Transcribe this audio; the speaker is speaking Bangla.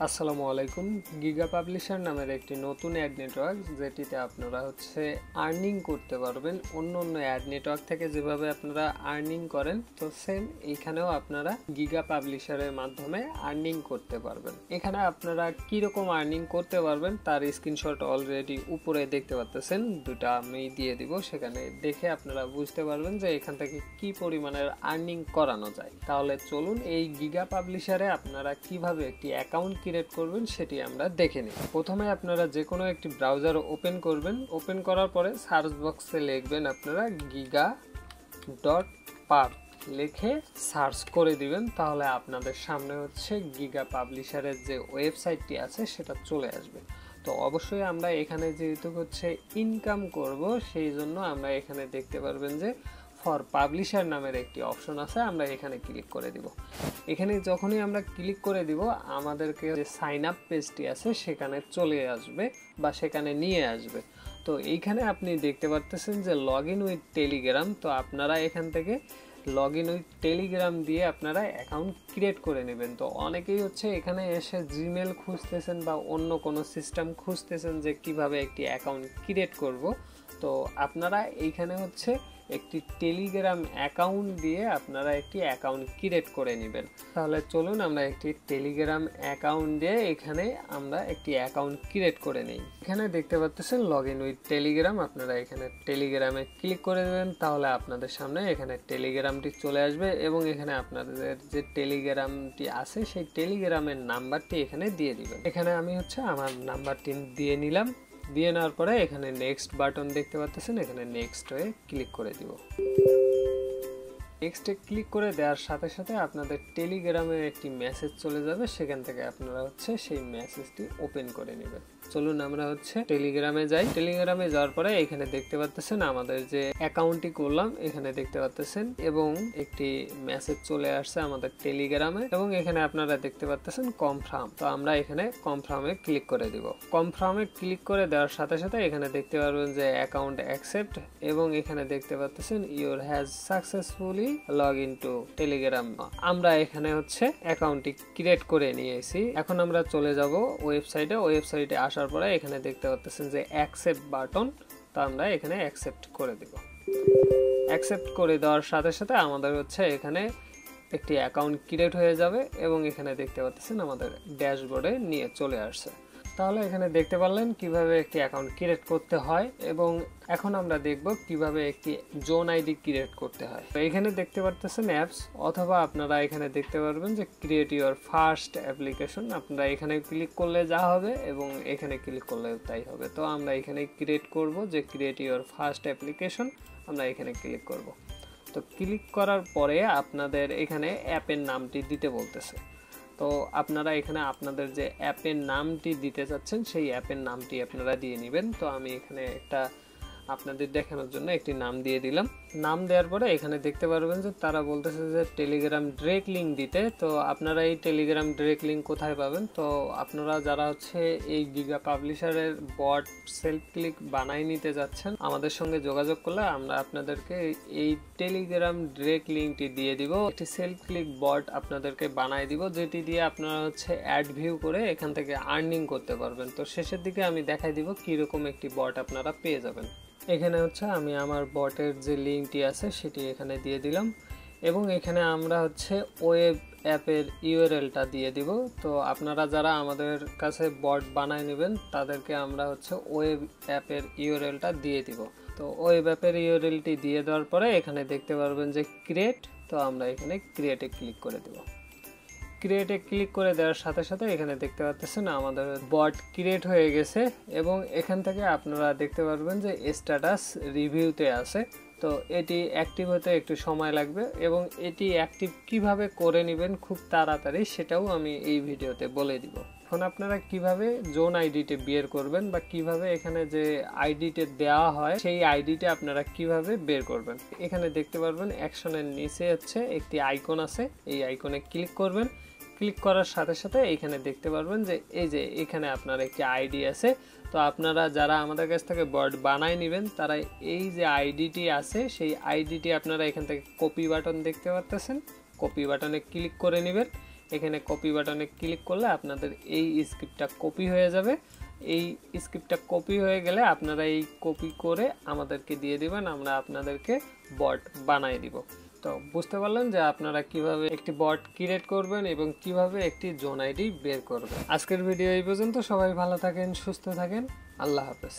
আসসালামু আলাইকুম। গিগা পাবলিশার নামের একটি নতুন অ্যাড নেটওয়ার্ক, যেটিতে আপনারা আর্নিং করতে পারবেন অন্য অ্যাড নেটওয়ার্ক থেকে যেভাবে আপনারা আর্নিং করেন, তো সেম এইখানেও আপনারা গিগা পাবলিশারের মাধ্যমে আর্নিং করতে পারবেন। এখানে আপনারা কীরকম আর্নিং করতে পারবেন তার স্ক্রিনশট অলরেডি উপরে দেখতে পাচ্ছেন, দুটা আমি দিয়ে দিব, সেখানে দেখে আপনারা বুঝতে পারবেন যে এখান থেকে কি পরিমাণের আর্নিং করানো যায়। তাহলে চলুন এই গিগা পাবলিশারে আপনারা কিভাবে একটি অ্যাকাউন্ট ক্রিয়েট করবেন সেটি আমরা দেখে নিই। প্রথমে আপনারা যে কোনো একটি ব্রাউজার ওপেন করবেন। ওপেন করার পরে সার্চ বক্সে লিখবেন আপনারা giga.park লিখে সার্চ করে দিবেন। তাহলে আপনাদের সামনে গিগা পাবলিশারের যে ওয়েবসাইটটি আছে সেটা চলে আসবে। তো অবশ্যই আমরা এখানে যেহেতু ইনকাম করব, সেই জন্য আমরা এখানে দেখতে পারবেন যে ফর পাবলিশার নামের একটি অপশন আছে, আমরা এখানে ক্লিক করে দিব। এখানে যখনই আমরা ক্লিক করে দিব, আমাদেরকে যে সাইন আপ পেজটি আছে সেখানে চলে আসবে বা সেখানে নিয়ে আসবে। তো এইখানে আপনি দেখতে পারতেছেন যে লগ ইন উইথ টেলিগ্রাম। তো আপনারা এখান থেকে লগ ইন উইথ টেলিগ্রাম দিয়ে আপনারা অ্যাকাউন্ট ক্রিয়েট করে নেবেন। তো অনেকেই এখানে এসে জিমেল খুঁজতেছেন বা অন্য কোনো সিস্টেম খুঁজতেছেন যে কিভাবে একটি অ্যাকাউন্ট ক্রিয়েট করব। তো আপনারা এইখানে একটি টেলিগ্রাম অ্যাকাউন্ট দিয়ে আপনারা একটি অ্যাকাউন্ট ক্রিয়েট করে নেবেন। তাহলে চলুন আমরা একটি টেলিগ্রাম অ্যাকাউন্ট দিয়ে এখানে আমরা একটি অ্যাকাউন্ট ক্রিয়েট করে নিই। এখানে দেখতে পাচ্ছেন লগ ইন উইথ টেলিগ্রাম, আপনারা এখানে টেলিগ্রামে ক্লিক করে দেবেন। তাহলে আপনাদের সামনে এখানে টেলিগ্রামটি চলে আসবে এবং এখানে আপনাদের যে টেলিগ্রামটি আছে সেই টেলিগ্রামের নাম্বারটি এখানে দিয়ে দিবেন। এখানে আমি আমার নাম্বারটি দিয়ে নিলাম। দিয়ে নেওয়ার পরে এখানে নেক্সট বাটন দেখতে পাচ্ছেন, এখানে নেক্সট হয়ে ক্লিক করে দিব। নেক্সটে ক্লিক করে দেওয়ার সাথে সাথে আপনাদের টেলিগ্রামে একটি মেসেজ চলে যাবে, সেখান থেকে আপনারা সেই মেসেজটি ওপেন করে নেবেন। চলুন আমরা টেলিগ্রামে যাই। টেলিগ্রামে যাওয়ার পরে এখানে দেখতে পাচ্ছেন আমাদের যে অ্যাকাউন্টটি করলাম, এখানে দেখতে পাচ্ছেন এবং একটি মেসেজ চলে আসছে আমাদের টেলিগ্রামে এবং এখানে আপনারা দেখতে পাচ্ছেন কনফার্ম। তো আমরা এখানে কনফার্মে ক্লিক করে দিব। কনফার্মে ক্লিক করে দেওয়ার সাথে সাথে এখানে দেখতে পারবেন যে অ্যাকাউন্ট অ্যাকসেপ্ট এবং এখানে দেখতে পাচ্ছেন your has successfully log in two Telegram. আমরা এখানে অ্যাকাউন্টটি ক্রিয়েট করে নিয়েছি। এখন আমরা চলে যাব ওয়েবসাইটে আসার পরে এখানে দেখতে পাচ্ছেন যে অ্যাকসেপ্ট বাটন। তো আমরা এখানে অ্যাকসেপ্ট করে দেব। অ্যাকসেপ্ট করে দেওয়ার সাথে সাথে আমাদের এখানে একটি অ্যাকাউন্ট ক্রিয়েট হয়ে যাবে এবং এখানে দেখতে পাচ্ছেন আমাদের ড্যাশবোর্ডে নিয়ে চলে আসছে। তাহলে এখানে দেখতে পারলেন কিভাবে একটি অ্যাকাউন্ট ক্রিয়েট করতে হয় এবং এখন আমরা দেখব কিভাবে একটি জোন আইডি ক্রিয়েট করতে হয়। তো এখানে দেখতে পারতেছেন অ্যাপস, অথবা আপনারা এখানে দেখতে পারবেন যে ক্রিয়েট ইউর ফার্স্ট অ্যাপ্লিকেশন। আপনারা এখানে ক্লিক করলে যা হবে এবং এখানে ক্লিক করলে তাই হবে। তো আমরা এখানে ক্রিয়েট করব যে ক্রিয়েট ইউর ফার্স্ট অ্যাপ্লিকেশন, আমরা এখানে ক্লিক করব। তো ক্লিক করার পরে আপনাদের এখানে অ্যাপের নামটি দিতে বলতেছে। তো আপনারা এখানে আপনাদের যে অ্যাপের নামটি দিতে চাচ্ছেন সেই অ্যাপের নামটি আপনারা দিয়ে নেবেন। তো আমি এখানে একটা আপনাদের দেখানোর জন্য একটি নাম দিয়ে দিলাম। নাম দেওয়ার পরে এখানে দেখতে পারবেন যে তারা বলতেছে যে টেলিগ্রাম ডিরেক্ট লিঙ্ক দিতে। তো আপনারা এই টেলিগ্রাম ডিরেক্ট লিঙ্ক কোথায় পাবেন? তো আপনারা যারা এই গিগা পাবলিশারের বট সেলফ ক্লিক বানাই নিতে যাচ্ছেন, আমাদের সঙ্গে যোগাযোগ করলে আমরা আপনাদেরকে এই টেলিগ্রাম ডিরেক্ট লিঙ্কটি দিয়ে দিব। একটি সেলফ ক্লিক বট আপনাদেরকে বানাই দিব, যেটি দিয়ে আপনারা অ্যাড ভিউ করে এখান থেকে আর্নিং করতে পারবেন। তো শেষের দিকে আমি দেখাই দিব কিরকম একটি বট আপনারা পেয়ে যাবেন। এখানে আমি আমার বটের যে লিঙ্কটি আছে সেটি এখানে দিয়ে দিলাম এবং এখানে আমরা ওয়েব অ্যাপের ইউআরএলটা দিয়ে দিব। তো আপনারা যারা আমাদের কাছে বট বানায় নেবেন তাদেরকে আমরা ওয়েব অ্যাপের ইউআরএলটা দিয়ে দিব। তো ওয়েব অ্যাপের ইউআরএলটি দিয়ে দেওয়ার পরে এখানে দেখতে পারবেন যে ক্রিয়েট। তো আমরা এখানে ক্রিয়েটে ক্লিক করে দেব। ক্রিয়েটে ক্লিক করে দেওয়ার সাথে সাথে এখানে দেখতে পাচ্ছেন আমাদের বট ক্রিয়েট হয়ে গেছে এবং এখান থেকে আপনারা দেখতে পারবেন যে স্ট্যাটাস রিভিউতে আছে। তো এটি অ্যাক্টিভ হতে একটু সময় লাগবে এবং এটি অ্যাক্টিভ কিভাবে করে নেবেন খুব তাড়াতাড়ি সেটাও আমি এই ভিডিওতে বলে দিব। এখন আপনারা কিভাবে জোন আইডিতে বের করবেন বা কিভাবে এখানে যে আইডিতে দেওয়া হয় সেই আইডিতে আপনারা কিভাবে বের করবেন, এখানে দেখতে পারবেন অ্যাকশনের নিচে একটি আইকন আছে, এই আইকনে ক্লিক করবেন। ক্লিক করার সাথে সাথে এখানে দেখতে পারবেন যে এই যে এখানে আপনার একটি আইডি আছে। তো আপনারা যারা আমাদের কাছ থেকে বট বানায় নেবেন তারা এই যে আইডিটি আছে সেই আইডিটি আপনারা এখান থেকে কপি বাটন দেখতে পাচ্ছেন, কপি বাটনে ক্লিক করে নেবেন। এখানে কপি বাটনে ক্লিক করলে আপনাদের এই স্ক্রিপ্টটা কপি হয়ে যাবে। এই স্ক্রিপ্টটা কপি হয়ে গেলে আপনারা এই কপি করে আমাদেরকে দিয়ে দিবেন, আমরা আপনাদেরকে বট বানাই দিব। তো বুঝতে পারলেন যে আপনারা কিভাবে একটি বট ক্রিয়েট করবেন এবং কিভাবে একটি জোন আইডি বের করবেন। আজকের ভিডিও এই পর্যন্ত। সবাই ভালো থাকেন, সুস্থ থাকেন, আল্লাহ হাফেজ।